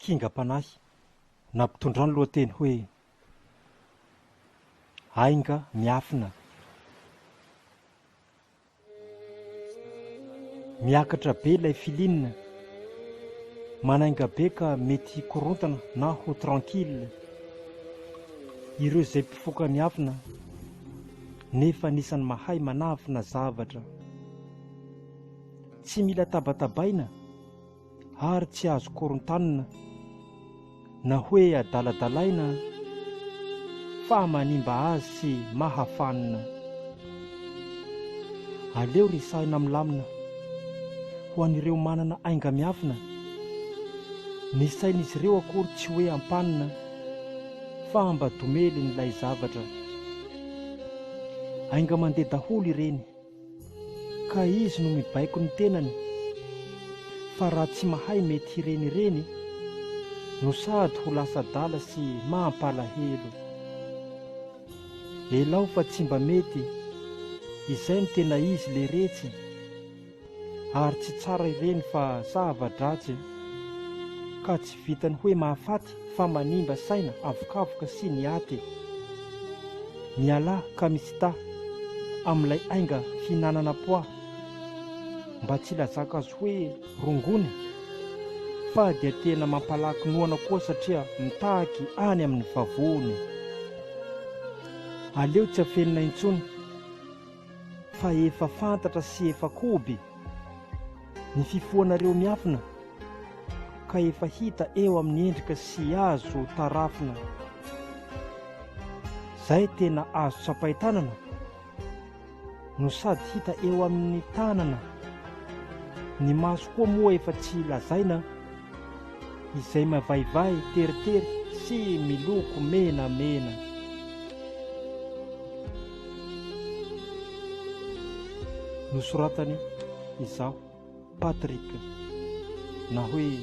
hingam-panahy nampitondrany lohateny hoe ainga miafina. Miakatra be ilay filinina, manainga be ka mety korontana na ho tranquille. Ireo izay mpifoka miafina nefa nisany mahay manafina zavatra. Tsy mila tabatabaina ary tsy azo korontanina na hoe adaladalaina fa manimba azy sy mahafanina. Aleo risahina milamina ho an'ireo manana ainga miafina. Ny sain'izy ireo akory tsy hoe ampanina fa ambadomely n'ilay zavatra. Ainga mandeha daholo ireny, ka izy no mibaiko ny tenany. Fa raha tsy mahay mety ireny no sady ho lasa dala sy mampalahelo. Elao fa tsy mba mety, izay no tena izy le retsy. Ary tsy tsara ireny fa zava-dratsy, ka tsy vitany hoe mahafaty fa manimba saina, avokafoka sy ny aty. Mialahy ka misita amin'ilay ainga fihinanana poa, mba tsy lazaka azy hoe rongony, fa dia tena mampalaky noana koa satria mitaky any amin'ny vavony. Aleo tsy afenina intsony, fa efa fantatra sy efa koby ny fifoanareo miafina, ka efa hita eo amin'ny endrika sy azo tarafina. Zay tena azo tsapaitanana no sady hita eo amin'ny tanana. Ny maso koa moa efa tsy lazaina, izay mavaivay teritery sy miloko menamena. Nosoratany izaho Patrick, na hoe